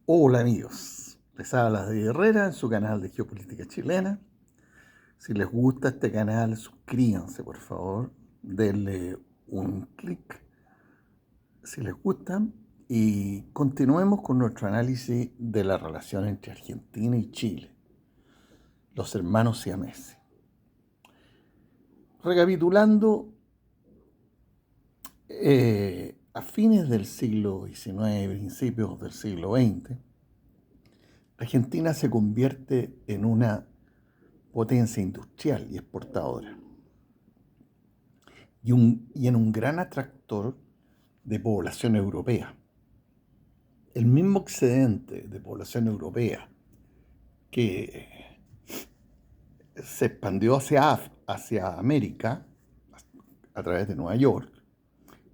Hola amigos, les habla de Herrera en su canal de Geopolítica Chilena. Si les gusta este canal, suscríbanse por favor, denle un clic si les gusta y continuemos con nuestro análisis de la relación entre Argentina y Chile, los hermanos siameses. Recapitulando, a fines del siglo XIX, principios del siglo XX, Argentina se convierte en una potencia industrial y exportadora y en un gran atractor de población europea. El mismo excedente de población europea que se expandió hacia América a través de Nueva York,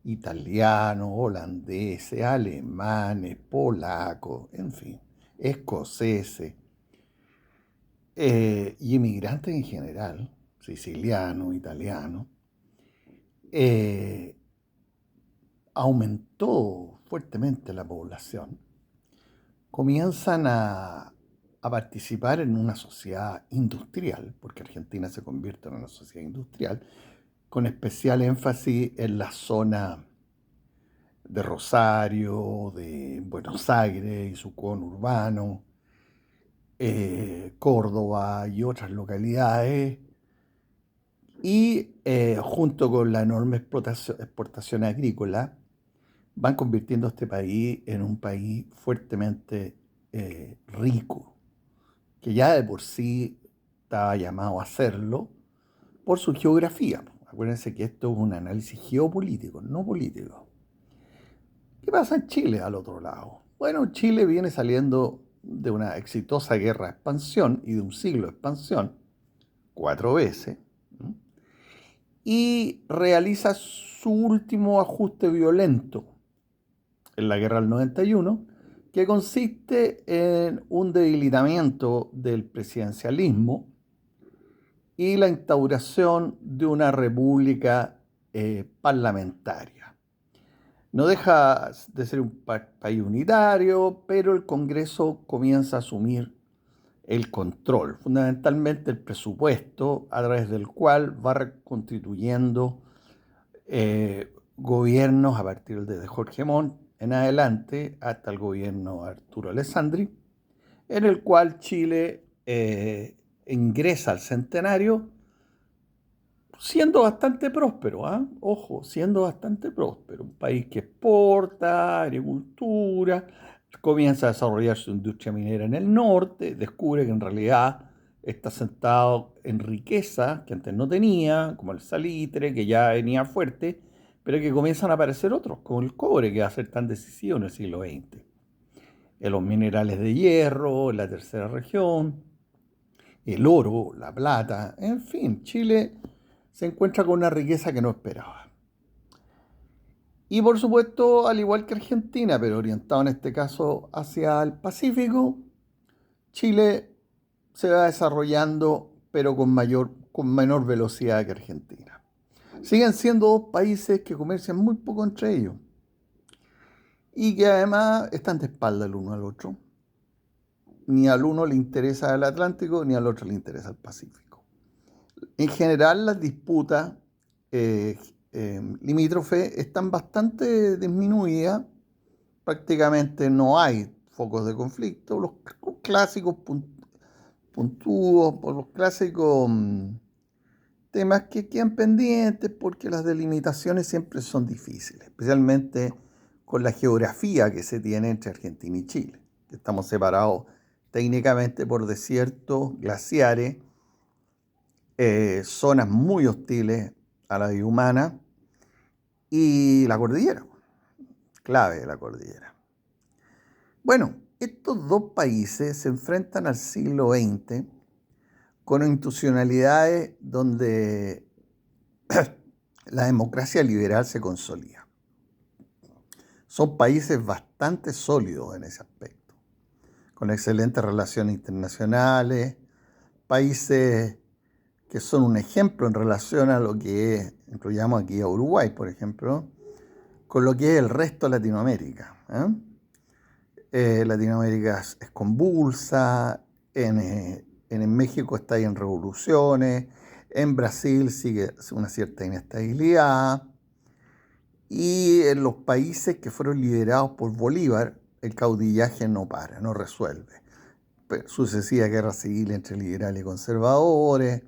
italianos, holandeses, alemanes, polacos, en fin, escoceses, y inmigrantes en general, sicilianos, italianos, aumentó fuertemente la población, comienzan a participar en una sociedad industrial, porque Argentina se convierte en una sociedad industrial, con especial énfasis en la zona de Rosario, de Buenos Aires y su conurbano, Córdoba y otras localidades, y junto con la enorme exportación agrícola, van convirtiendo a este país en un país fuertemente rico, que ya de por sí estaba llamado a serlo por su geografía. Acuérdense que esto es un análisis geopolítico, no político. ¿Qué pasa en Chile al otro lado? Bueno, Chile viene saliendo de una exitosa guerra de expansión y de un siglo de expansión, 4 veces, y realiza su último ajuste violento en la guerra del 91, que consiste en un debilitamiento del presidencialismo y la instauración de una república parlamentaria. No deja de ser un país unitario, pero el Congreso comienza a asumir el control, fundamentalmente el presupuesto, a través del cual va reconstituyendo gobiernos a partir de Jorge Montt en adelante hasta el gobierno de Arturo Alessandri, en el cual Chile ingresa al centenario siendo bastante próspero, ¿eh? Ojo, siendo bastante próspero, un país que exporta agricultura, comienza a desarrollar su industria minera en el norte, descubre que en realidad está sentado en riqueza que antes no tenía, como el salitre, que ya venía fuerte, pero que comienzan a aparecer otros, como el cobre, que va a ser tan decisivo en el siglo XX. En los minerales de hierro, en la tercera región, el oro, la plata, en fin, Chile se encuentra con una riqueza que no esperaba. Y por supuesto, al igual que Argentina, pero orientado en este caso hacia el Pacífico, Chile se va desarrollando, pero con menor velocidad que Argentina. Siguen siendo dos países que comercian muy poco entre ellos y que además están de espalda el uno al otro. Ni al uno le interesa el Atlántico, ni al otro le interesa el Pacífico. En general, las disputas limítrofes están bastante disminuidas, prácticamente no hay focos de conflicto, los clásicos puntúos, por los clásicos temas que quedan pendientes porque las delimitaciones siempre son difíciles, especialmente con la geografía que se tiene entre Argentina y Chile, que estamos separados técnicamente por desiertos, glaciares, zonas muy hostiles a la vida humana y la cordillera, clave de la cordillera. Bueno, estos dos países se enfrentan al siglo XX con institucionalidades donde la democracia liberal se consolida. Son países bastante sólidos en ese aspecto, con excelentes relaciones internacionales, países que son un ejemplo en relación a lo que es, incluyamos aquí a Uruguay, por ejemplo, con lo que es el resto de Latinoamérica. Latinoamérica es convulsa, en México está ahí en revoluciones, en Brasil sigue una cierta inestabilidad, y en los países que fueron liderados por Bolívar, el caudillaje no para, no resuelve. Sucesivas guerras civiles entre liberales y conservadores,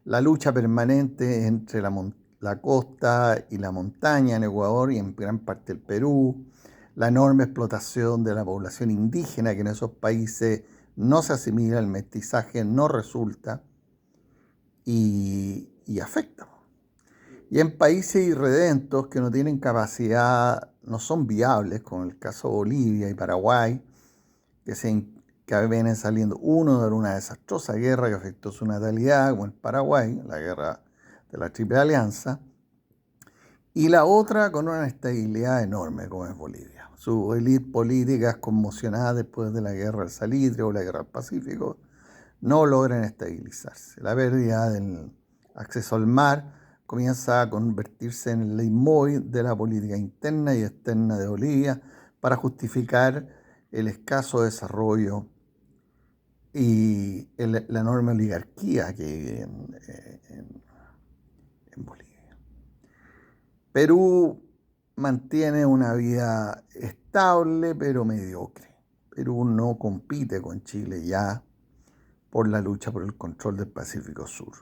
la lucha permanente entre la costa y la montaña en Ecuador y en gran parte del Perú, la enorme explotación de la población indígena que en esos países no se asimila, el mestizaje no resulta y afecta. Y en países irredentos que no tienen capacidad, no son viables, como el caso de Bolivia y Paraguay, que vienen saliendo uno de una desastrosa guerra que afectó su natalidad, como el Paraguay, la guerra de la Triple Alianza, y la otra con una estabilidad enorme, como es Bolivia. Su élite política es conmocionada después de la guerra del Salitre o la guerra del Pacífico, no logran estabilizarse. La pérdida del acceso al mar comienza a convertirse en el leitmotiv de la política interna y externa de Bolivia para justificar el escaso desarrollo y la enorme oligarquía que hay en Bolivia. Perú mantiene una vida estable pero mediocre. Perú no compite con Chile ya por la lucha por el control del Pacífico Sur.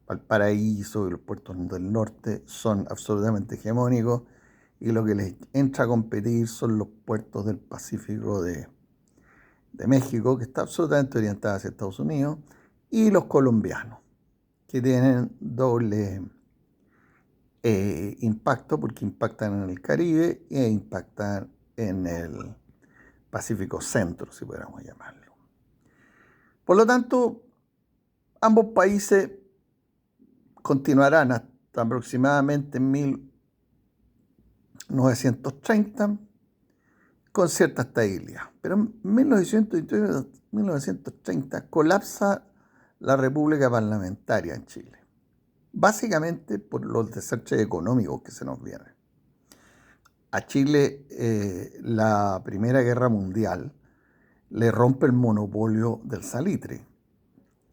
Valparaíso y los puertos del norte son absolutamente hegemónicos y lo que les entra a competir son los puertos del Pacífico de México, que está absolutamente orientada hacia Estados Unidos, y los colombianos, que tienen doble impacto porque impactan en el Caribe e impactan en el Pacífico Centro, si pudiéramos llamarlo. Por lo tanto, ambos países continuarán hasta aproximadamente 1930 con cierta estabilidad. Pero en 1930 colapsa la República Parlamentaria en Chile, básicamente por los desastres económicos que se nos vienen. A Chile la Primera Guerra Mundial le rompe el monopolio del salitre,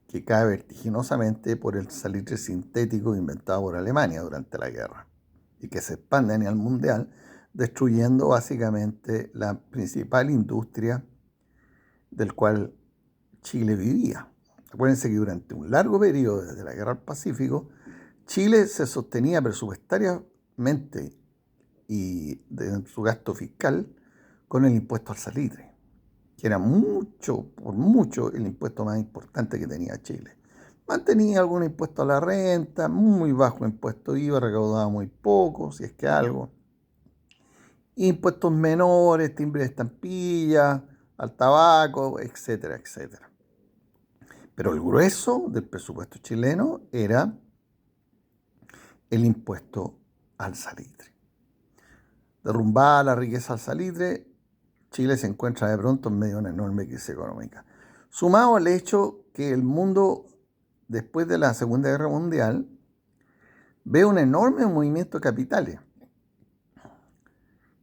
que cae vertiginosamente por el salitre sintético inventado por Alemania durante la guerra y que se expande a nivel mundial, destruyendo básicamente la principal industria del cual Chile vivía. Acuérdense que durante un largo periodo desde la Guerra del Pacífico, Chile se sostenía presupuestariamente y de su gasto fiscal con el impuesto al salitre, que era por mucho el impuesto más importante que tenía Chile. Mantenía algún impuesto a la renta, muy bajo impuesto IVA, recaudaba muy poco, si es que algo. Impuestos menores, timbre de estampilla, al tabaco, etcétera, etcétera. Pero el grueso del presupuesto chileno era el impuesto al salitre. Derrumbada la riqueza al salitre, Chile se encuentra de pronto en medio de una enorme crisis económica. Sumado al hecho que el mundo, después de la Segunda Guerra Mundial, ve un enorme movimiento de capitales.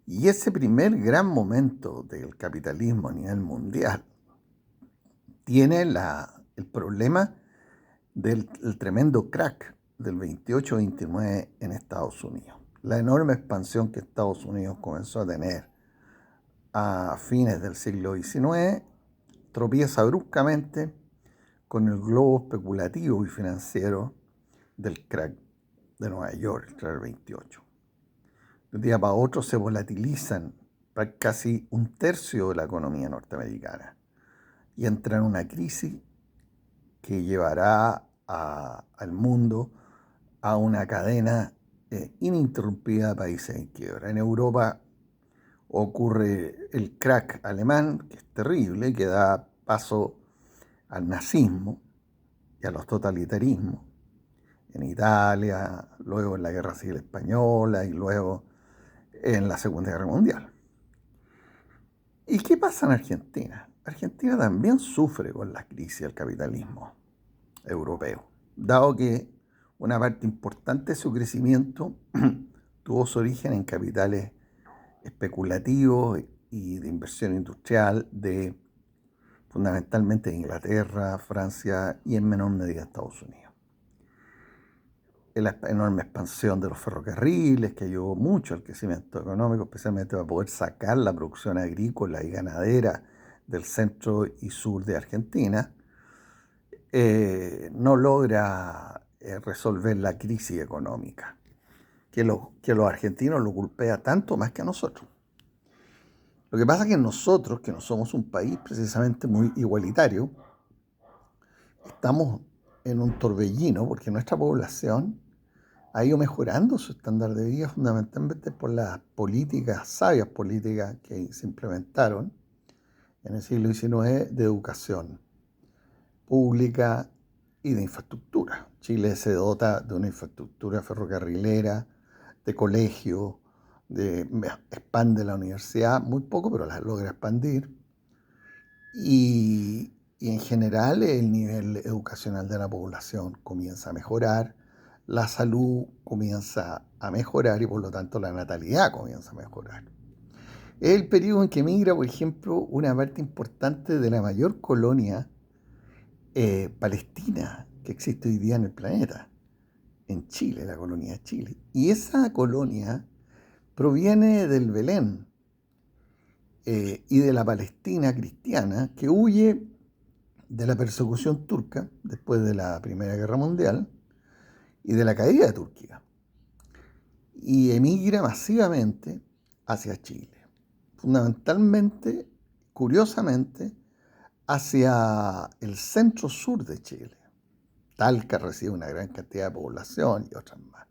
Y ese primer gran momento del capitalismo a nivel mundial tiene el problema del tremendo crack del 28-29 en Estados Unidos. La enorme expansión que Estados Unidos comenzó a tener a fines del siglo XIX tropieza bruscamente con el globo especulativo y financiero del crack de Nueva York, el crack 28. De un día para otro se volatilizan casi un tercio de la economía norteamericana y entra en una crisis que llevará al mundo a una cadena ininterrumpida de países en quiebra. En Europa ocurre el crack alemán, que es terrible, que da paso al nazismo y a los totalitarismos. En Italia, luego en la Guerra Civil Española y luego en la Segunda Guerra Mundial. ¿Y qué pasa en Argentina? Argentina también sufre con la crisis del capitalismo europeo, dado que una parte importante de su crecimiento tuvo su origen en capitales especulativos y de inversión industrial fundamentalmente de Inglaterra, Francia y en menor medida Estados Unidos. La enorme expansión de los ferrocarriles que ayudó mucho al crecimiento económico, especialmente para poder sacar la producción agrícola y ganadera del centro y sur de Argentina, no logra resolver la crisis económica, que los argentinos lo golpea tanto más que a nosotros. Lo que pasa es que nosotros, que no somos un país precisamente muy igualitario, estamos en un torbellino porque nuestra población ha ido mejorando su estándar de vida fundamentalmente por las sabias políticas que se implementaron en el siglo XIX de educación pública y de infraestructura. Chile se dota de una infraestructura ferrocarrilera, de colegio, expande la universidad, muy poco, pero la logra expandir. Y en general el nivel educacional de la población comienza a mejorar, la salud comienza a mejorar y por lo tanto la natalidad comienza a mejorar. Es el periodo en que migra, por ejemplo, una parte importante de la mayor colonia palestina que existe hoy día en el planeta, en Chile, la colonia de Chile. Y esa colonia proviene del Belén y de la Palestina cristiana que huye de la persecución turca después de la Primera Guerra Mundial y de la caída de Turquía. Y emigra masivamente hacia Chile. Fundamentalmente, curiosamente, hacia el centro-sur de Chile. Talca recibe una gran cantidad de población y otras más.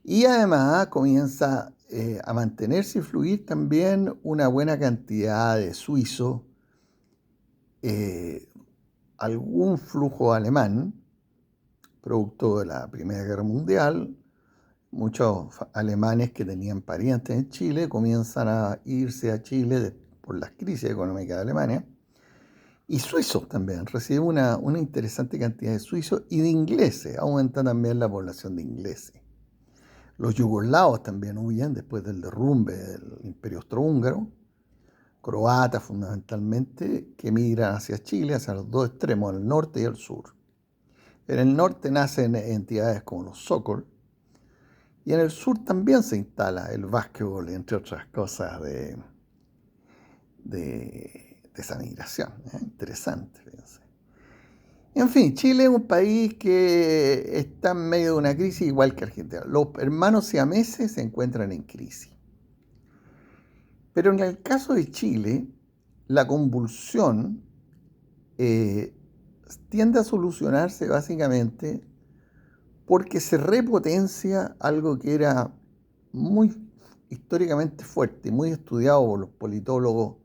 Y además comienza a mantenerse y fluir también una buena cantidad de suizos, algún flujo alemán, producto de la Primera Guerra Mundial. Muchos alemanes que tenían parientes en Chile comienzan a irse a Chile por las crisis económicas de Alemania. Y suizos también, recibe una interesante cantidad de suizos y de ingleses, aumenta también la población de ingleses. Los yugoslavos también huyen después del derrumbe del Imperio Austrohúngaro, croatas fundamentalmente, que migran hacia Chile, hacia los dos extremos, el norte y el sur. En el norte nacen entidades como los Sokol, y en el sur también se instala el básquetbol, entre otras cosas, de esa migración. Interesante, fíjense. En fin, Chile es un país que está en medio de una crisis igual que Argentina. Los hermanos siameses se encuentran en crisis. Pero en el caso de Chile, la convulsión tiende a solucionarse básicamente porque se repotencia algo que era muy históricamente fuerte, muy estudiado por los politólogos,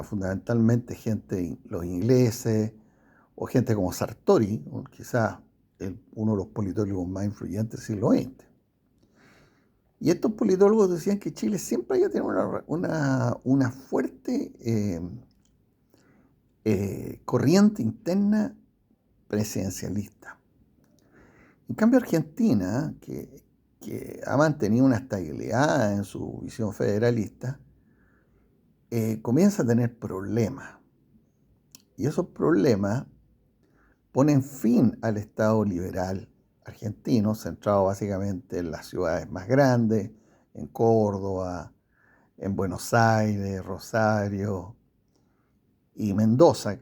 fundamentalmente los ingleses, o gente como Sartori, quizás uno de los politólogos más influyentes del siglo XX. Y estos politólogos decían que Chile siempre había tenido una fuerte corriente interna presidencialista. En cambio, Argentina, que ha mantenido una estabilidad en su visión federalista, comienza a tener problemas. Y esos problemas ponen fin al Estado liberal argentino, centrado básicamente en las ciudades más grandes, en Córdoba, en Buenos Aires, Rosario y Mendoza,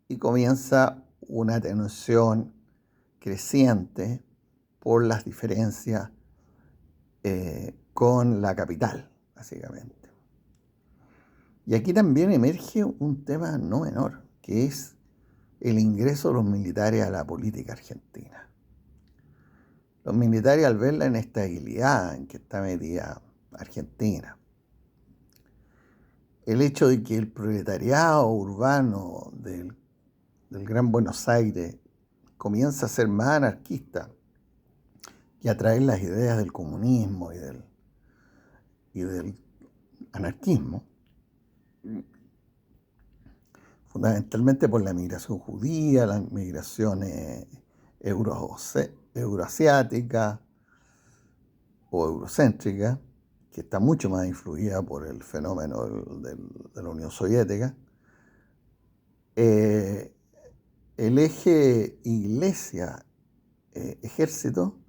y comienza una tensión creciente por las diferencias con la capital, básicamente. Y aquí también emerge un tema no menor, que es el ingreso de los militares a la política argentina. Los militares, al ver la inestabilidad en que está metida Argentina, el hecho de que el proletariado urbano del Gran Buenos Aires comienza a ser más anarquista y a traer las ideas del comunismo y del anarquismo, fundamentalmente por la migración judía, las migraciones euroasiática o eurocéntrica, que está mucho más influida por el fenómeno de la Unión Soviética, el eje iglesia-ejército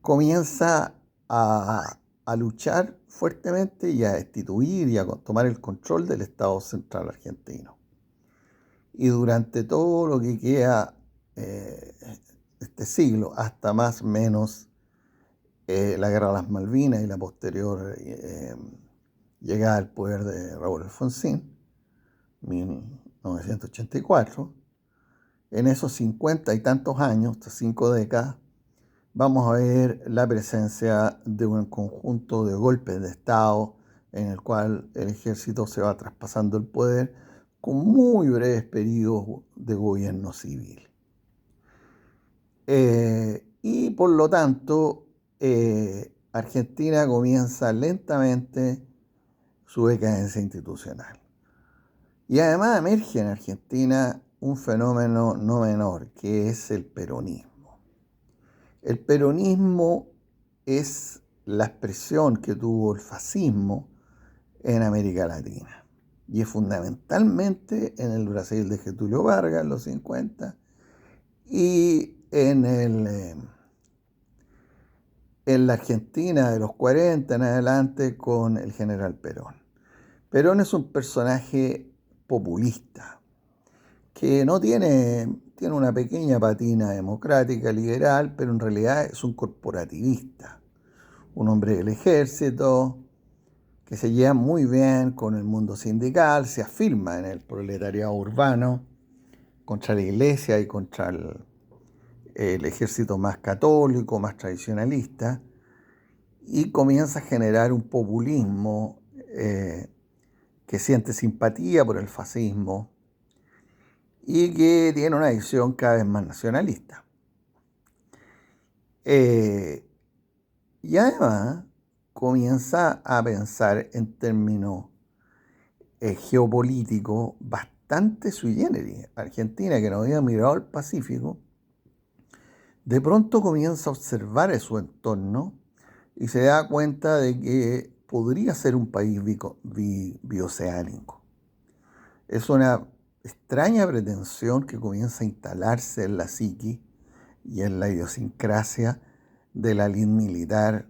comienza a luchar fuertemente y a destituir y a tomar el control del Estado central argentino. Y durante todo lo que queda este siglo, hasta más o menos la Guerra de las Malvinas y la posterior llegada al poder de Raúl Alfonsín, 1984, en esos 50 y tantos años, estas 5 décadas, vamos a ver la presencia de un conjunto de golpes de Estado en el cual el ejército se va traspasando el poder con muy breves periodos de gobierno civil. Y por lo tanto, Argentina comienza lentamente su decadencia institucional. Y además emerge en Argentina un fenómeno no menor, que es el peronismo. El peronismo es la expresión que tuvo el fascismo en América Latina. Y es fundamentalmente en el Brasil de Getúlio Vargas en los 50 y en la Argentina de los 40 en adelante con el general Perón. Perón es un personaje populista que no tiene una pequeña patina democrática, liberal, pero en realidad es un corporativista, un hombre del ejército que se lleva muy bien con el mundo sindical, se afirma en el proletariado urbano contra la iglesia y contra el ejército más católico, más tradicionalista, y comienza a generar un populismo que siente simpatía por el fascismo y que tiene una visión cada vez más nacionalista. Y además comienza a pensar en términos geopolíticos bastante sui generis. Argentina, que no había mirado al Pacífico, de pronto comienza a observar su entorno y se da cuenta de que podría ser un país bioceánico. Es una extraña pretensión que comienza a instalarse en la psiqui y en la idiosincrasia de la élite militar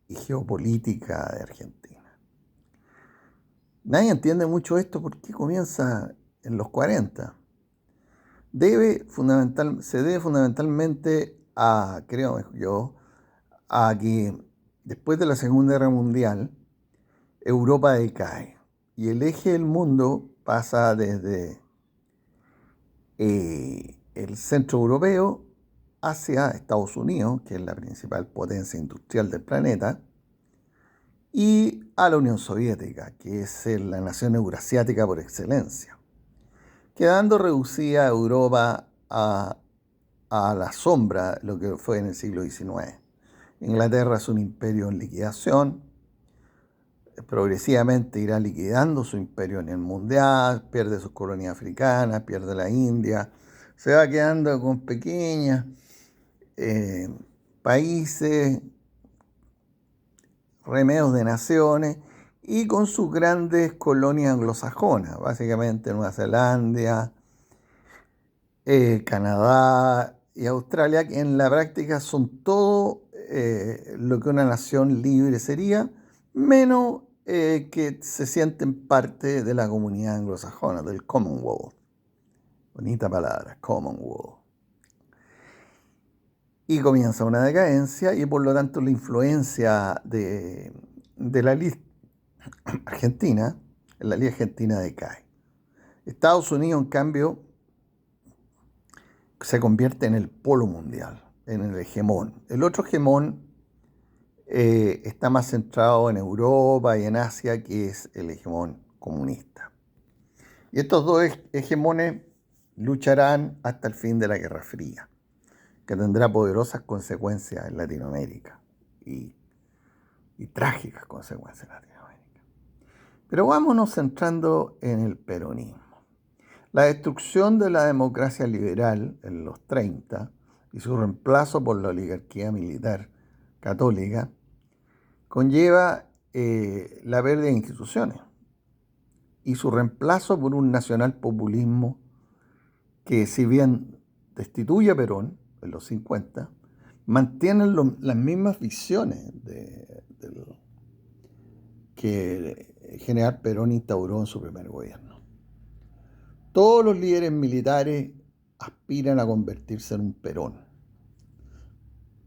y geopolítica de Argentina. Nadie entiende mucho esto porque comienza en los 40. Se debe fundamentalmente a, creo yo, a que después de la Segunda Guerra Mundial, Europa decae y el eje del mundo pasa desde el centro europeo hacia Estados Unidos, que es la principal potencia industrial del planeta, y a la Unión Soviética, que es la nación eurasiática por excelencia, quedando reducida Europa a la sombra de lo que fue en el siglo XIX. Inglaterra es un imperio en liquidación, progresivamente irá liquidando su imperio en el mundial, pierde sus colonias africanas, pierde la India, se va quedando con pequeños países, remedios de naciones y con sus grandes colonias anglosajonas, básicamente Nueva Zelanda, Canadá y Australia, que en la práctica son todo lo que una nación libre sería, menos que se sienten parte de la comunidad anglosajona, del Commonwealth. Bonita palabra, Commonwealth. Y comienza una decadencia y por lo tanto la influencia de la élite argentina, la élite argentina decae. Estados Unidos, en cambio, se convierte en el polo mundial, en el hegemón. El otro hegemón está más centrado en Europa y en Asia, que es el hegemón comunista. Y estos dos hegemones lucharán hasta el fin de la Guerra Fría, que tendrá poderosas consecuencias en Latinoamérica y trágicas consecuencias en Latinoamérica. Pero vámonos centrando en el peronismo. La destrucción de la democracia liberal en los 30 y su reemplazo por la oligarquía militar católica conlleva la pérdida de instituciones y su reemplazo por un nacionalpopulismo que, si bien destituye a Perón en los 50, mantienen las mismas visiones que el general Perón instauró en su primer gobierno. Todos los líderes militares aspiran a convertirse en un Perón.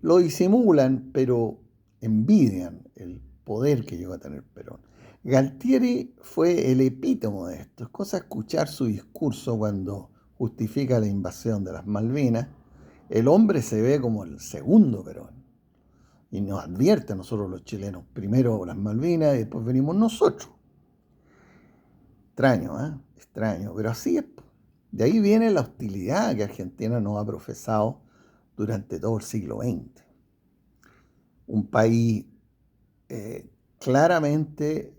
Lo disimulan, pero envidian el poder que llegó a tener Perón. Galtieri fue el epítome de esto. Es cosa escuchar su discurso cuando justifica la invasión de las Malvinas. El hombre se ve como el segundo Perón y nos advierte a nosotros los chilenos: primero las Malvinas y después venimos nosotros. Extraño, ¿eh? Extraño, pero así es. De ahí viene la hostilidad que Argentina nos ha profesado durante todo el siglo XX. Un país claramente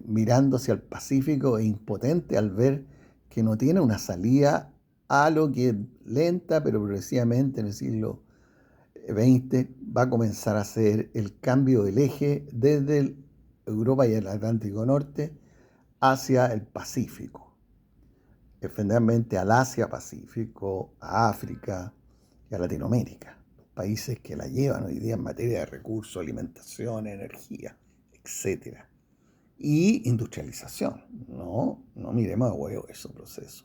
mirando hacia el Pacífico e impotente al ver que no tiene una salida a lo que lenta pero progresivamente en el siglo XX va a comenzar a hacer el cambio del eje desde Europa y el Atlántico Norte hacia el Pacífico, especialmente al Asia-Pacífico, a África y a Latinoamérica, los países que la llevan hoy día en materia de recursos, alimentación, energía, etc. Y industrialización. No miremos a huevo ese proceso.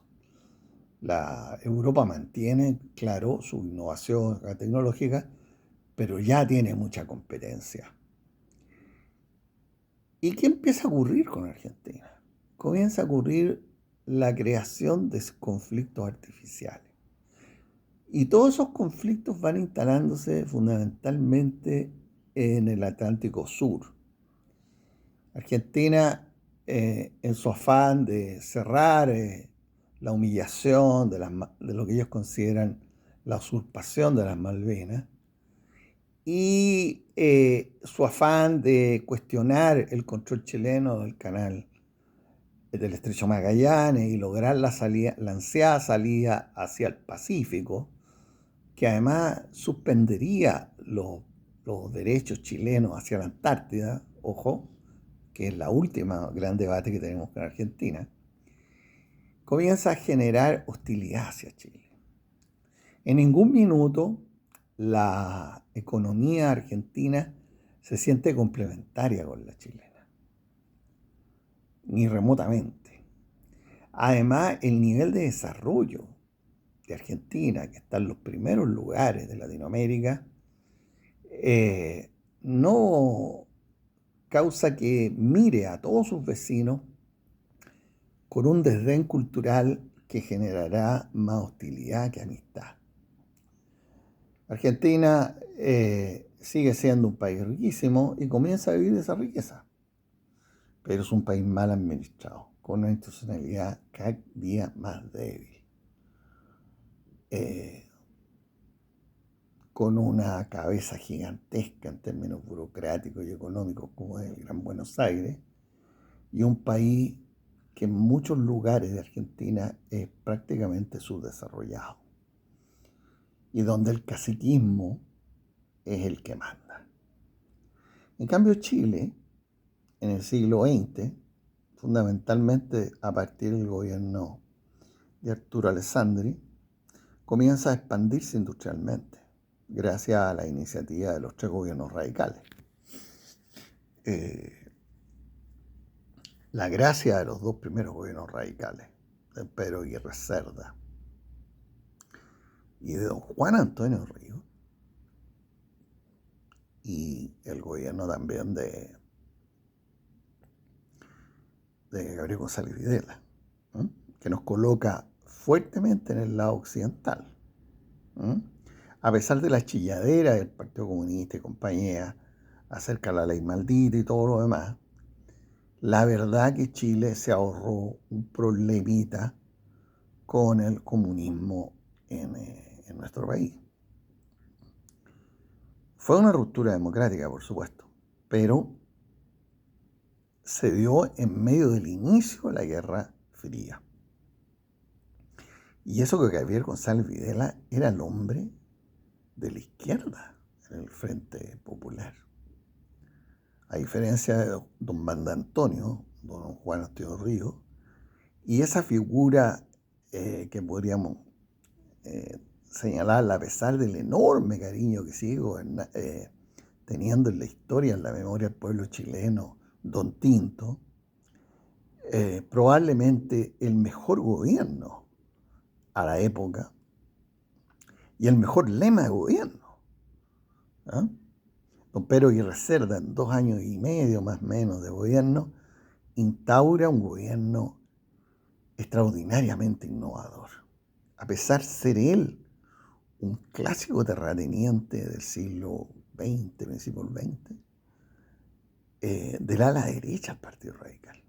La Europa mantiene, claro, su innovación tecnológica, pero ya tiene mucha competencia. ¿Y qué empieza a ocurrir con Argentina? Comienza a ocurrir la creación de conflictos artificiales. Y todos esos conflictos van instalándose fundamentalmente en el Atlántico Sur. Argentina, en su afán de cerrar la humillación de lo que ellos consideran la usurpación de las Malvinas, y su afán de cuestionar el control chileno del canal del Estrecho Magallanes y lograr la ansiada salida hacia el Pacífico, que además suspendería los derechos chilenos hacia la Antártida, ojo, que es la última gran debate que tenemos con Argentina, comienza a generar hostilidad hacia Chile. En ningún minuto la economía argentina se siente complementaria con la chilena, ni remotamente. Además, el nivel de desarrollo de Argentina, que está en los primeros lugares de Latinoamérica, no causa que mire a todos sus vecinos con un desdén cultural que generará más hostilidad que amistad. Argentina sigue siendo un país riquísimo y comienza a vivir de esa riqueza, pero es un país mal administrado, con una institucionalidad cada día más débil, con una cabeza gigantesca en términos burocráticos y económicos como es el Gran Buenos Aires, y un país que en muchos lugares de Argentina es prácticamente subdesarrollado, y donde el caciquismo es el que manda. En cambio, Chile, en el siglo XX, fundamentalmente a partir del gobierno de Arturo Alessandri, comienza a expandirse industrialmente, gracias a la iniciativa de los 3 gobiernos radicales. La gracia de los 2 primeros gobiernos radicales, de Pedro Aguirre Cerda y de don Juan Antonio Ríos, y el gobierno también de Gabriel González Videla, ¿eh? Que nos coloca fuertemente en el lado occidental. A pesar de la chilladera del Partido Comunista y compañía acerca de la ley maldita y todo lo demás, la verdad que Chile se ahorró un problemita con el comunismo en nuestro país. Fue una ruptura democrática, por supuesto, pero se dio en medio del inicio de la Guerra Fría. Y eso que Gabriel González Videla era el hombre de la izquierda en el Frente Popular. a diferencia de don Banda Antonio, don Juan Asteo Ríos, y esa figura que podríamos señalarla a pesar del enorme cariño que sigue teniendo en la historia, en la memoria del pueblo chileno, don Tinto, probablemente el mejor gobierno a la época y el mejor lema de gobierno. ¿Ah? Don Pedro Aguirre Cerda, en 2 años y medio más o menos de gobierno, instaura un gobierno extraordinariamente innovador. A pesar de ser él un clásico terrateniente del siglo XX, principio del XX, del ala derecha al Partido Radical.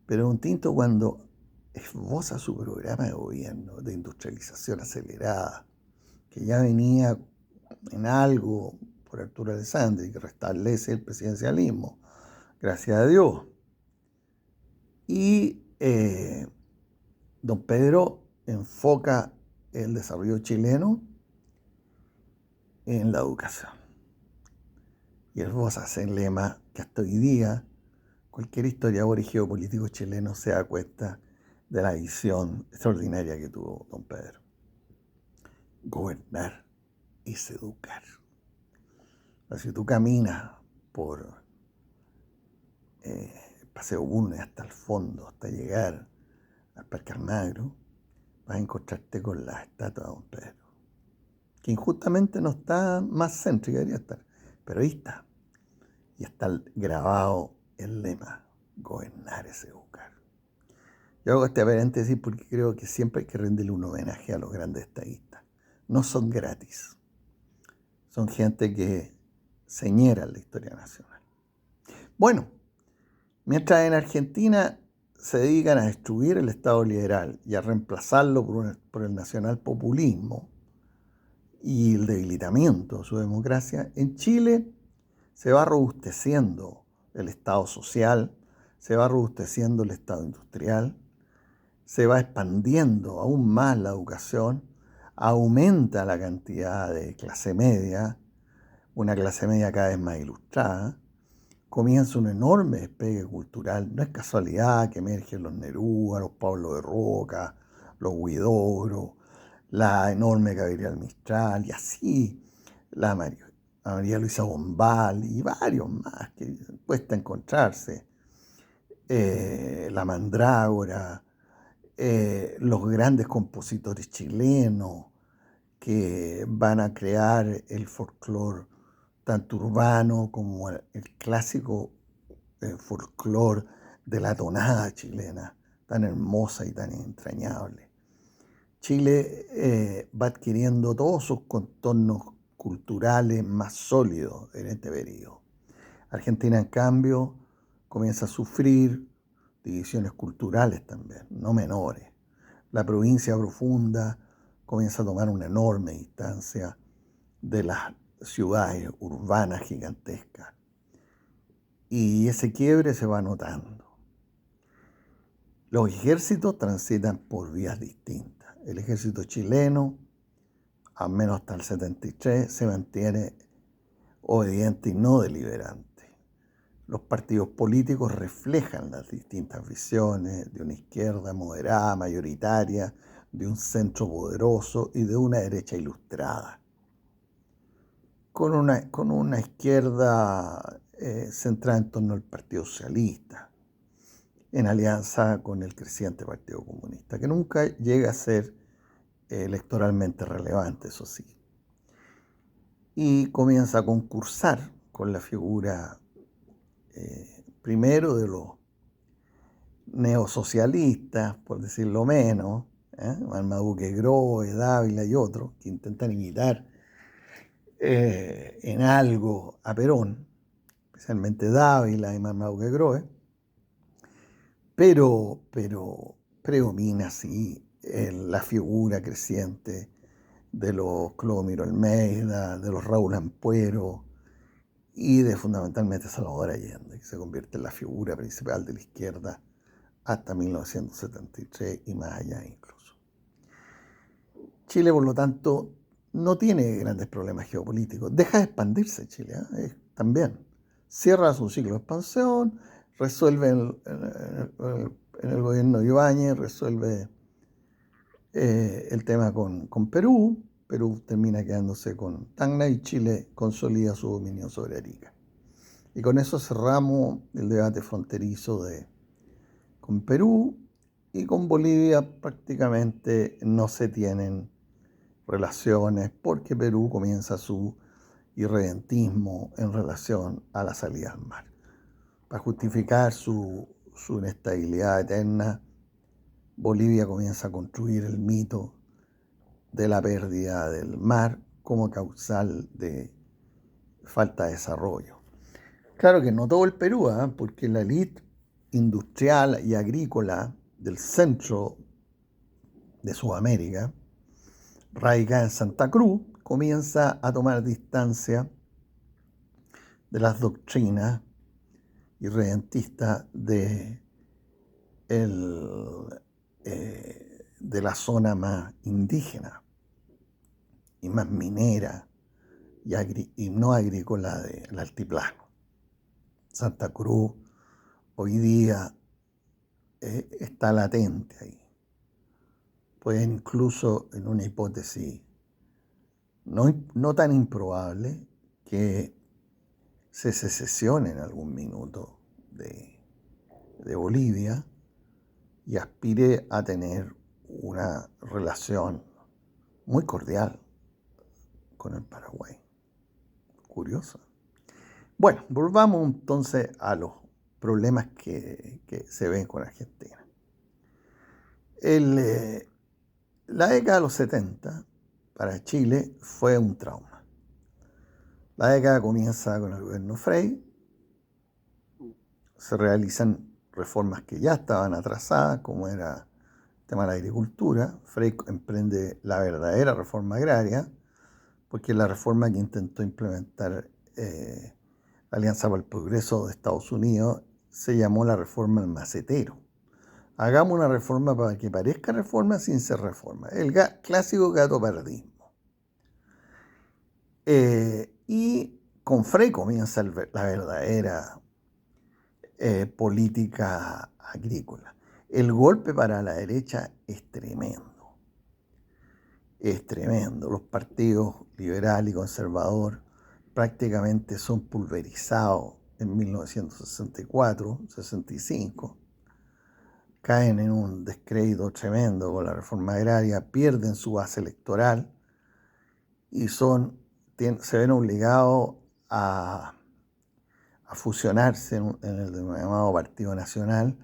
Pero don Tinto, cuando esboza su programa de gobierno de industrialización acelerada, que ya venía en algo por Arturo Alessandri, que restablece el presidencialismo, gracias a Dios, y don Pedro enfoca el desarrollo chileno en la educación. Y esboza ese lema que hasta hoy día cualquier historiador y geopolítico chileno se da cuenta de la visión extraordinaria que tuvo don Pedro. Gobernar es educar. Si tú caminas por el Paseo Bulnes hasta el fondo, hasta llegar al Parque Almagro, vas a encontrarte con la estatua de don Pedro, que injustamente no está más céntrica, debería estar, pero ahí está. Y está grabado el lema: gobernar es educar. Yo hago este paréntesis porque creo que siempre hay que rendirle un homenaje a los grandes estadistas. No son gratis. Son gente que señera la historia nacional. Bueno, mientras en Argentina se dedican a destruir el Estado liberal y a reemplazarlo por el nacionalpopulismo y el debilitamiento de su democracia, en Chile se va robusteciendo el Estado social, se va robusteciendo el Estado industrial, se va expandiendo aún más la educación, aumenta la cantidad de clase media, una clase media cada vez más ilustrada, comienza un enorme despegue cultural. No es casualidad que emergen los Neruda, los Pablo de Roca, los Huidobro, la enorme Gabriela Mistral, y así la María Luisa Bombal y varios más que cuesta encontrarse, la Mandrágora, los grandes compositores chilenos que van a crear el folclore tanto urbano como el clásico folclore de la tonada chilena, tan hermosa y tan entrañable. Chile va adquiriendo todos sus contornos culturales más sólidos en este periodo. Argentina, en cambio, comienza a sufrir divisiones culturales también, no menores. La provincia profunda comienza a tomar una enorme distancia de las ciudades urbanas gigantescas. Y ese quiebre se va notando. Los ejércitos transitan por vías distintas. El ejército chileno, al menos hasta el 73, se mantiene obediente y no deliberante. Los partidos políticos reflejan las distintas visiones de una izquierda moderada, mayoritaria, de un centro poderoso y de una derecha ilustrada. Con una izquierda centrada en torno al Partido Socialista, en alianza con el creciente Partido Comunista, que nunca llega a ser electoralmente relevante, eso sí. Y comienza a concursar con la figura primero de los neosocialistas, por decirlo menos, Marmaduke Grohe, Dávila y otros, que intentan imitar en algo a Perón, especialmente Dávila y Marmaduke Grohe, pero predomina así la figura creciente de los Clómiro Almeida, de los Raúl Ampuero y de fundamentalmente Salvador Allende, que se convierte en la figura principal de la izquierda hasta 1973 y más allá incluso. Chile, por lo tanto, no tiene grandes problemas geopolíticos. Deja de expandirse Chile, también. cierra su ciclo de expansión, resuelve en el gobierno de Ibáñez, resuelve el tema con Perú. Perú termina quedándose con Tacna y Chile consolida su dominio sobre Arica. Y con eso cerramos el debate fronterizo con Perú, y con Bolivia prácticamente no se tienen relaciones porque Perú comienza su irredentismo en relación a la salida al mar. Para justificar su inestabilidad eterna, Bolivia comienza a construir el mito de la pérdida del mar como causal de falta de desarrollo. Claro que no todo el Perú, porque la élite industrial y agrícola del centro de Sudamérica, radicada en Santa Cruz, comienza a tomar distancia de las doctrinas irredentistas de la zona más indígena y más minera y no agrícola del altiplano. Santa Cruz hoy día está latente ahí. Puede incluso, en una hipótesis no tan improbable, que se secesione en algún minuto de Bolivia y aspire a tener una relación muy cordial con el Paraguay. Curioso. Bueno, volvamos entonces a los problemas que se ven con Argentina. La década de los 70 para Chile fue un trauma. La década comienza con el gobierno Frei, se realizan reformas que ya estaban atrasadas, como era el tema de la agricultura. Frei emprende la verdadera reforma agraria, porque la reforma que intentó implementar la Alianza para el Progreso de Estados Unidos se llamó la reforma del macetero. Hagamos una reforma para que parezca reforma sin ser reforma. El clásico gato pardismo. Y con Frei comienza la verdadera política agrícola. El golpe para la derecha es tremendo. Es tremendo. Los partidos liberal y conservador prácticamente son pulverizados en 1964, 65. Caen en un descrédito tremendo con la reforma agraria, pierden su base electoral y se ven obligados a fusionarse en el llamado Partido Nacional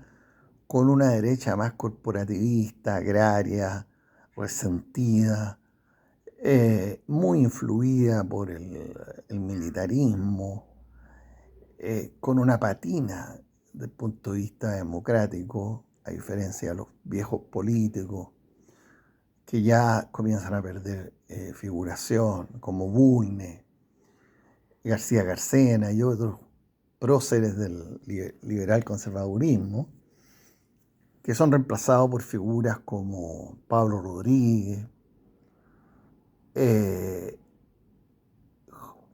con una derecha más corporativista, agraria, resentida, muy influida por el militarismo, con una patina desde el punto de vista democrático, a diferencia de los viejos políticos que ya comienzan a perder figuración, como Bulnes, García Garcena y otros próceres del liberal conservadurismo, que son reemplazados por figuras como Pablo Rodríguez,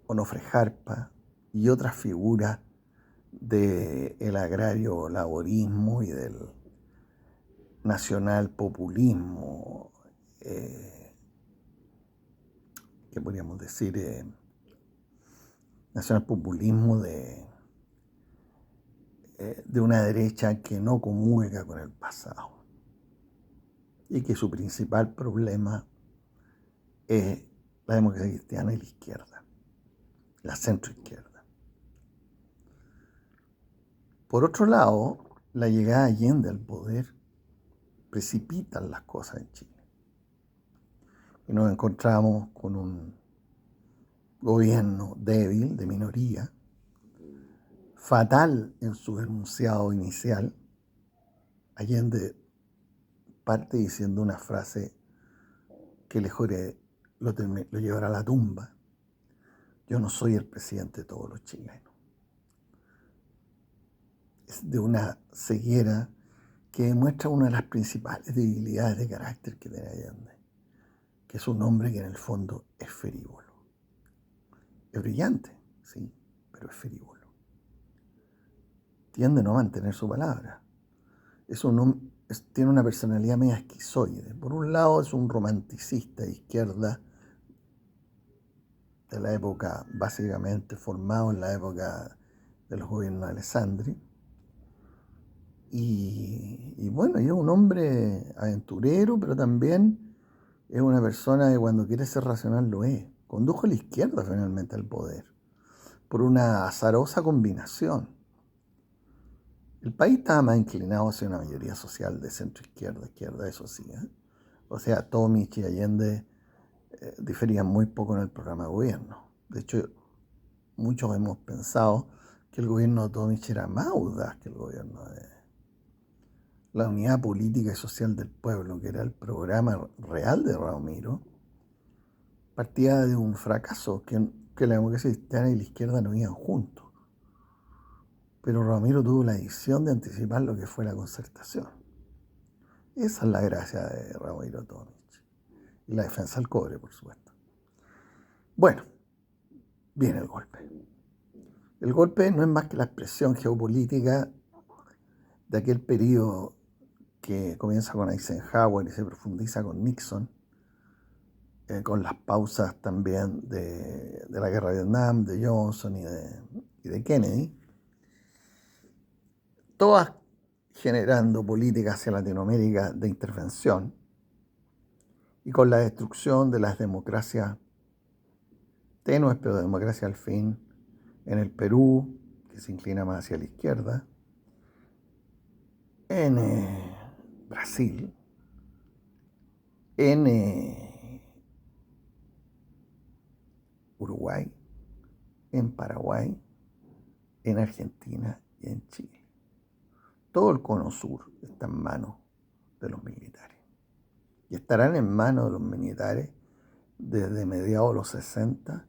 Onofre Jarpa y otras figuras del agrario laborismo y del nacional populismo, que podríamos decir nacional populismo de una derecha que no comulga con el pasado y que su principal problema es la democracia cristiana y la izquierda, la centroizquierda. Por otro lado, la llegada de Allende al poder precipita las cosas en Chile y nos encontramos con un gobierno débil, de minoría, fatal en su enunciado inicial. Allende parte diciendo una frase que lo llevará a la tumba: yo no soy el presidente de todos los chilenos. Es de una ceguera que demuestra una de las principales debilidades de carácter que tiene Allende, que es un hombre que en el fondo es frívolo. Es brillante, sí, pero es frívolo. tiende a no mantener su palabra. Tiene una personalidad media esquizoide. Por un lado es un romanticista de izquierda de la época, básicamente formado en la época de los gobiernos de Alessandri. Y bueno, es un hombre aventurero, pero también es una persona que cuando quiere ser racional lo es. Condujo a la izquierda finalmente al poder, por una azarosa combinación. El país estaba más inclinado hacia una mayoría social de centro-izquierda, eso sí. O sea, Tomic y Allende diferían muy poco en el programa de gobierno. De hecho, muchos hemos pensado que el gobierno de Tomic era más audaz que el gobierno de la Unidad Política y Social del Pueblo, que era el programa real de Ramiro. Partía de un fracaso, que la democracia cristiana y la izquierda no iban juntos. Pero Ramiro tuvo la decisión de anticipar lo que fue la concertación. Esa es la gracia de Ramiro Tomic. Y la defensa del cobre, por supuesto. Bueno, viene el golpe. El golpe no es más que la expresión geopolítica de aquel periodo que comienza con Eisenhower y se profundiza con Nixon, con las pausas también de la guerra de Vietnam, de Johnson y de Kennedy, todas generando políticas hacia Latinoamérica de intervención y con la destrucción de las democracias tenues, pero democracia al fin, en el Perú, que se inclina más hacia la izquierda, en Brasil, en Uruguay, en Paraguay, en Argentina y en Chile. Todo el cono sur está en manos de los militares. Y estarán en manos de los militares desde mediados de los 60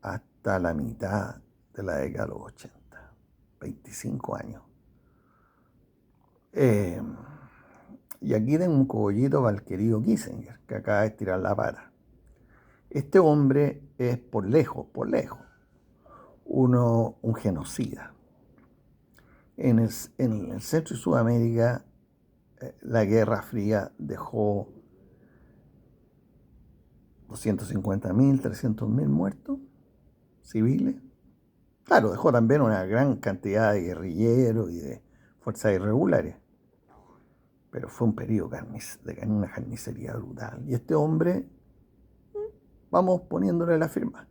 hasta la mitad de la década de los 80. 25 años. Y aquí tengo un cogollito para el querido Kissinger, que acaba de estirar la pata. Este hombre es por lejos, un genocida. En el Centro y Sudamérica, la Guerra Fría dejó 250.000, 300.000 muertos civiles. Claro, dejó también una gran cantidad de guerrilleros y de fuerzas irregulares. Pero fue un periodo de una carnicería brutal. Y este hombre, vamos poniéndole la firma,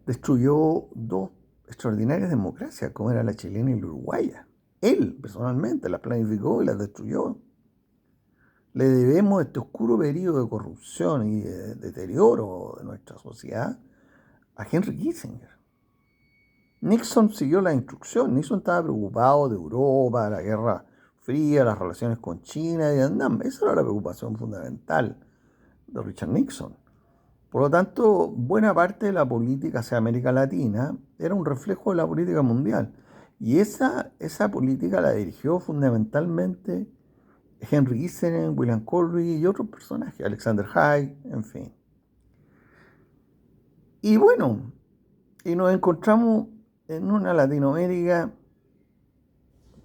destruyó dos extraordinarias democracias, como era la chilena y la uruguaya. Él, personalmente, las planificó y las destruyó. Le debemos este oscuro periodo de corrupción y de deterioro de nuestra sociedad a Henry Kissinger. Nixon siguió la instrucción. Nixon estaba preocupado de Europa, la Guerra Fría, las relaciones con China y Vietnam. Esa era la preocupación fundamental de Richard Nixon. Por lo tanto, buena parte de la política hacia América Latina era un reflejo de la política mundial. Y esa política la dirigió fundamentalmente Henry Kissinger, William Colby y otros personajes, Alexander Haig, en fin. Y bueno, y nos encontramos en una Latinoamérica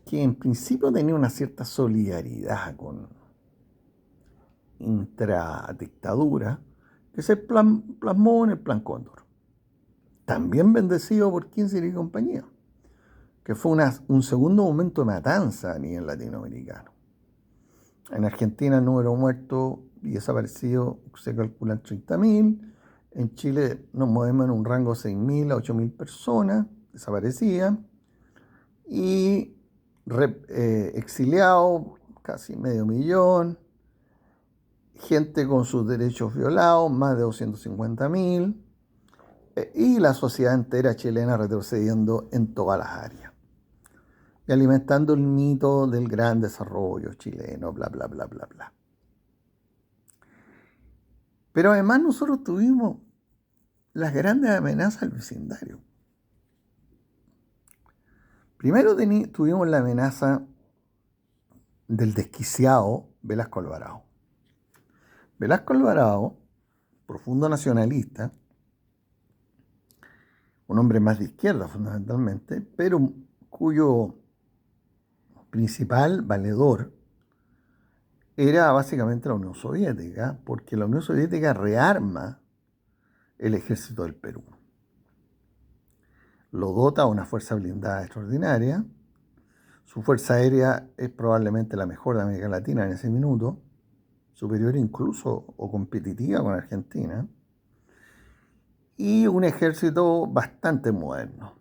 que en principio tenía una cierta solidaridad con intradictadura, que se plasmó en el Plan Cóndor. También bendecido por Kissinger y compañía, que fue un segundo momento de matanza a nivel latinoamericano. En Argentina el número de muertos y desaparecidos se calculan 30.000. En Chile nos movemos en un rango de 6.000 a 8.000 personas desaparecidas. Y exiliados, casi 500.000. Gente con sus derechos violados, más de 250.000. Y la sociedad entera chilena retrocediendo en todas las áreas. Y alimentando el mito del gran desarrollo chileno, bla, bla, bla, bla, bla. Pero además nosotros tuvimos las grandes amenazas al vecindario. Primero tuvimos la amenaza del desquiciado Velasco Alvarado. Velasco Alvarado, profundo nacionalista, un hombre más de izquierda fundamentalmente, pero cuyo principal valedor era básicamente la Unión Soviética, porque la Unión Soviética rearma el ejército del Perú. Lo dota de una fuerza blindada extraordinaria. Su fuerza aérea es probablemente la mejor de América Latina en ese minuto, superior incluso o competitiva con Argentina, y un ejército bastante moderno.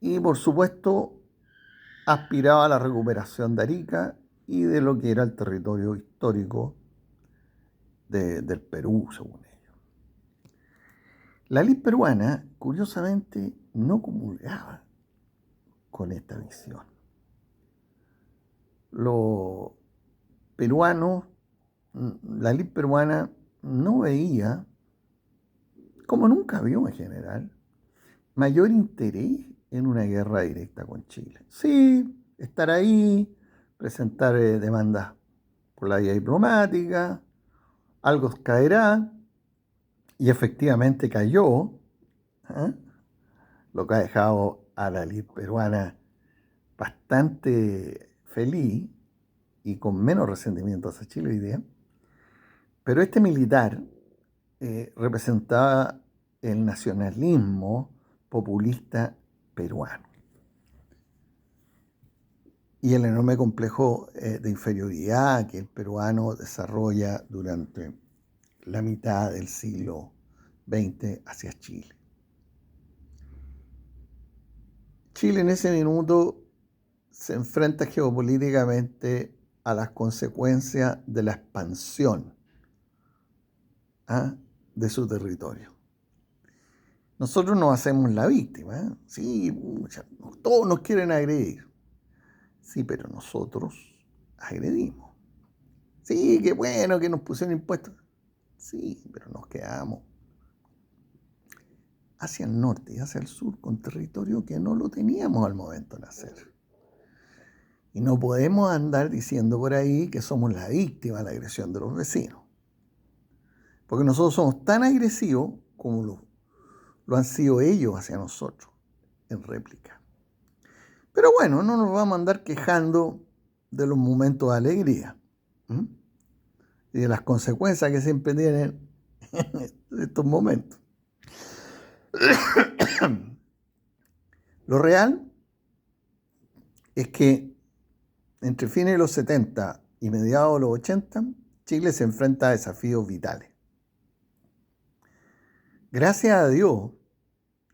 Y por supuesto aspiraba a la recuperación de Arica y de lo que era el territorio histórico del Perú, según ellos. La élite peruana, curiosamente, no comulgaba con esta visión. Los peruanos, la élite peruana no veía, como nunca vio en general, mayor interés en una guerra directa con Chile. Sí, estar ahí, presentar demandas por la vía diplomática, algo caerá, y efectivamente cayó, ¿eh? Lo que ha dejado a la élite peruana bastante feliz y con menos resentimiento hacia Chile hoy día. Pero este militar representaba el nacionalismo populista peruano y el enorme complejo de inferioridad que el peruano desarrolla durante la mitad del siglo XX hacia Chile. Chile en ese minuto se enfrenta geopolíticamente a las consecuencias de la expansión de su territorio. Nosotros nos hacemos la víctima, ¿eh? Sí, todos nos quieren agredir. Sí, pero nosotros agredimos. Sí, qué bueno que nos pusieron impuestos. Sí, pero nos quedamos hacia el norte y hacia el sur con territorio que no lo teníamos al momento de nacer. Y no podemos andar diciendo por ahí que somos la víctima de la agresión de los vecinos. Porque nosotros somos tan agresivos como lo han sido ellos hacia nosotros en réplica. Pero bueno, no nos vamos a andar quejando de los momentos de alegría, ¿m? Y de las consecuencias que siempre tienen estos momentos. Lo real es que entre fines de los 70 y mediados de los 80, Chile se enfrenta a desafíos vitales. Gracias a Dios,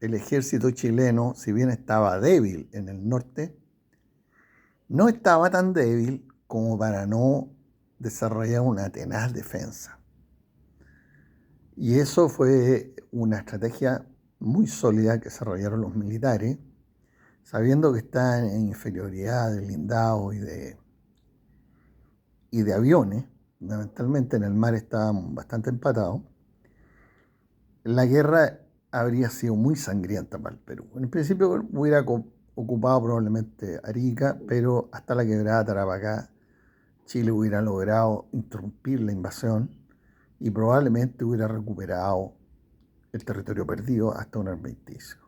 el ejército chileno, si bien estaba débil en el norte, no estaba tan débil como para no desarrollar una tenaz defensa. Y eso fue una estrategia muy sólida que desarrollaron los militares, sabiendo que estaban en inferioridad de blindados y de aviones. Fundamentalmente en el mar estaban bastante empatados. La guerra habría sido muy sangrienta para el Perú. En principio hubiera ocupado probablemente Arica, pero hasta la quebrada de Tarapacá, Chile hubiera logrado interrumpir la invasión y probablemente hubiera recuperado el territorio perdido hasta un armisticio.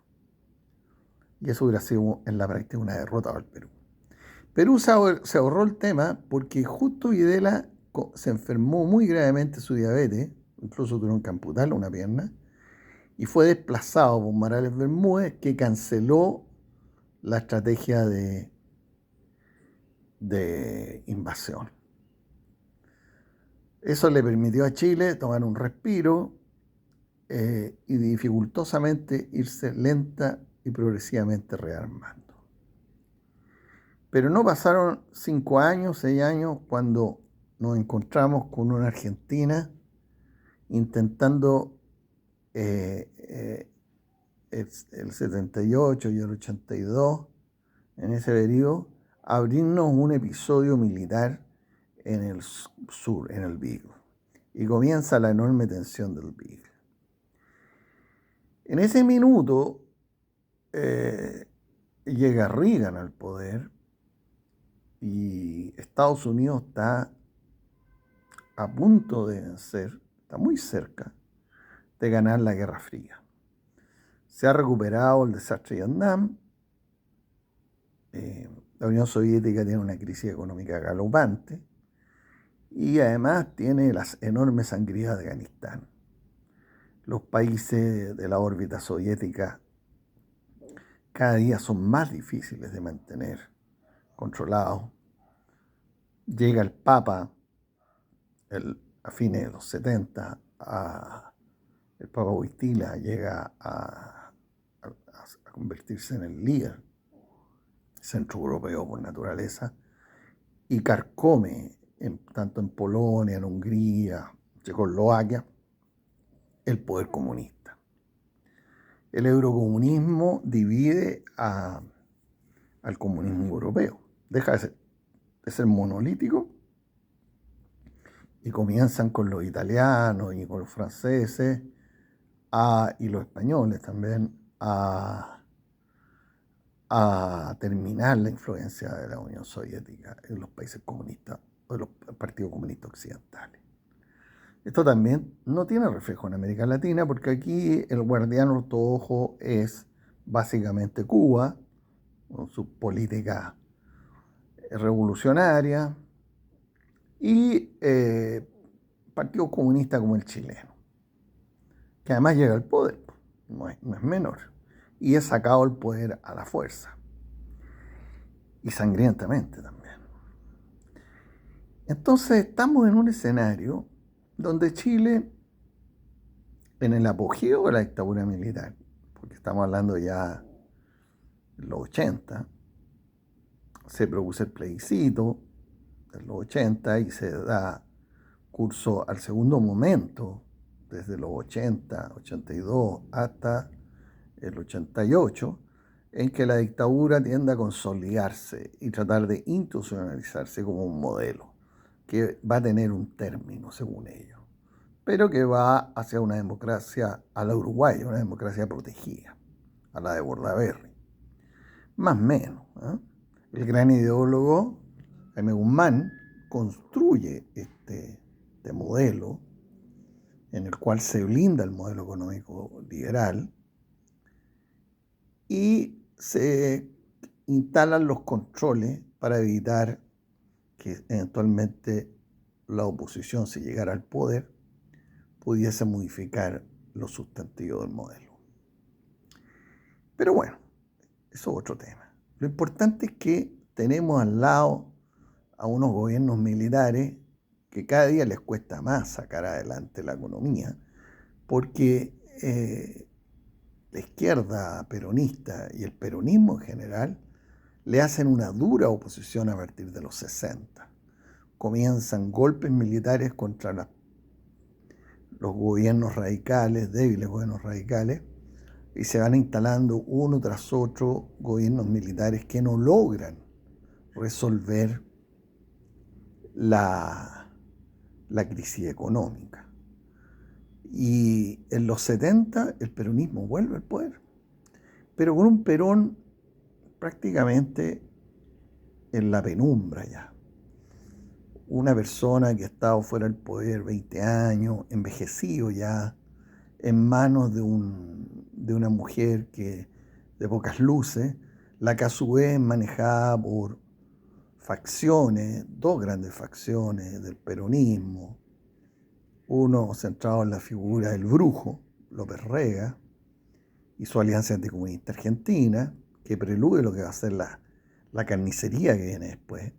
Y eso hubiera sido en la práctica una derrota para el Perú. Perú se ahorró el tema porque justo Videla se enfermó muy gravemente su diabetes, incluso tuvieron que amputarle una pierna, y fue desplazado por Morales Bermúdez, que canceló la estrategia de invasión. Eso le permitió a Chile tomar un respiro y dificultosamente irse lenta y progresivamente rearmando. Pero no pasaron 5 años, 6 años, cuando nos encontramos con una Argentina intentando el 78 y el 82, en ese periodo, abrirnos un episodio militar en el sur, en el Beagle. Y comienza la enorme tensión del Beagle. En ese minuto llega Reagan al poder y Estados Unidos está a punto de vencer, está muy cerca de ganar la Guerra Fría. Se ha recuperado el desastre de Vietnam, La Unión Soviética tiene una crisis económica galopante y además tiene las enormes sangrías de Afganistán. Los países de la órbita soviética cada día son más difíciles de mantener controlados. Llega el Papa a fines de los 70, el Papa Wojtyla llega a convertirse en el líder centro europeo por naturaleza y carcome tanto en Polonia, en Hungría, Checoslovaquia, el poder comunista. El eurocomunismo divide al comunismo europeo, deja de ser monolítico y comienzan con los italianos y con los franceses y los españoles también a terminar la influencia de la Unión Soviética en los países comunistas o en los partidos comunistas occidentales. Esto también no tiene reflejo en América Latina porque aquí el guardián ortodoxo es básicamente Cuba, con su política revolucionaria, y partidos comunistas como el chileno, que además llega al poder, no es menor, y es sacado el poder a la fuerza, y sangrientamente también. Entonces estamos en un escenario donde Chile, en el apogeo de la dictadura militar, porque estamos hablando ya de los 80, se produce el plebiscito de los 80 y se da curso al segundo momento, desde los 80, 82 hasta el 88, en que la dictadura tiende a consolidarse y tratar de institucionalizarse como un modelo que va a tener un término, según ellos, pero que va hacia una democracia a la uruguaya, una democracia protegida, a la de Bordaberry. Más o menos. El gran ideólogo, Jaime Guzmán, construye este modelo en el cual se blinda el modelo económico liberal y se instalan los controles para evitar que eventualmente la oposición, si llegara al poder, pudiese modificar los sustantivos del modelo. Pero bueno, eso es otro tema. Lo importante es que tenemos al lado a unos gobiernos militares que cada día les cuesta más sacar adelante la economía, porque la izquierda peronista y el peronismo en general le hacen una dura oposición a partir de los 60. Comienzan golpes militares contra los gobiernos radicales, débiles gobiernos radicales, y se van instalando uno tras otro gobiernos militares que no logran resolver la crisis económica. Y en los 70 el peronismo vuelve al poder, pero con un Perón prácticamente en la penumbra ya. Una persona que ha estado fuera del poder 20 años, envejecido ya, en manos de una mujer de pocas luces, la que a su vez es manejada por facciones, dos grandes facciones del peronismo, uno centrado en la figura del brujo, López Rega, y su alianza anticomunista argentina, que prelude lo que va a ser la carnicería que viene después.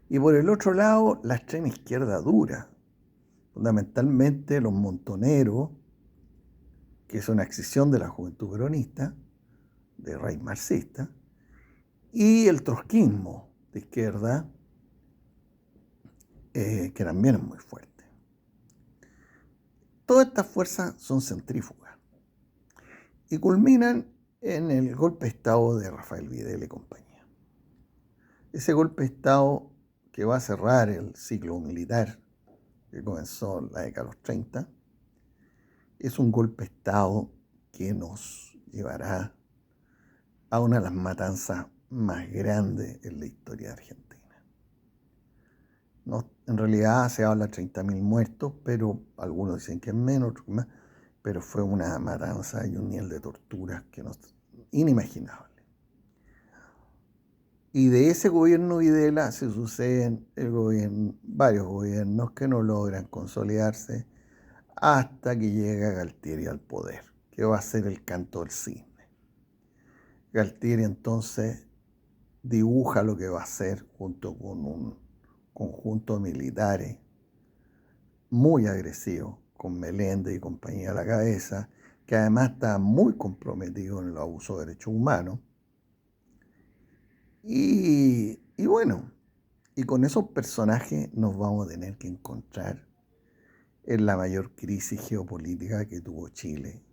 Y por el otro lado, la extrema izquierda dura, fundamentalmente los montoneros, que es una escisión de la juventud peronista, de raíz marxista, y el trotskismo de izquierda, que también es muy fuerte. Todas estas fuerzas son centrífugas y culminan en el golpe de Estado de Rafael Videla y compañía. Ese golpe de Estado que va a cerrar el ciclo militar que comenzó en la década de los 30, es un golpe de Estado que nos llevará a una de las matanzas más grandes en la historia de Argentina. No, en realidad se habla de 30.000 muertos, pero algunos dicen que es menos, otros más, pero fue una matanza y un nivel de tortura que no es inimaginable. Y de ese gobierno Videla se suceden varios gobiernos que no logran consolidarse hasta que llega Galtieri al poder, que va a ser el canto del cisne. Galtieri entonces dibuja lo que va a hacer junto con un conjunto de militares muy agresivo, con Meléndez y compañía a la cabeza, que además está muy comprometido en el abuso de derechos humanos. Y bueno, y con esos personajes nos vamos a tener que encontrar en la mayor crisis geopolítica que tuvo Chile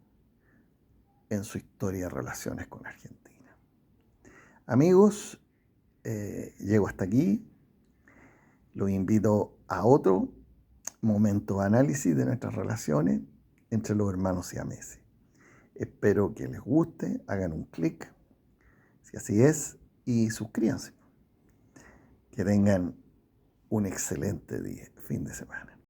en su historia de relaciones con Argentina. Amigos, llego hasta aquí. Los invito a otro momento de análisis de nuestras relaciones entre los hermanos siameses. Espero que les guste, hagan un clic, si así es, y suscríbanse. Que tengan un excelente día, fin de semana.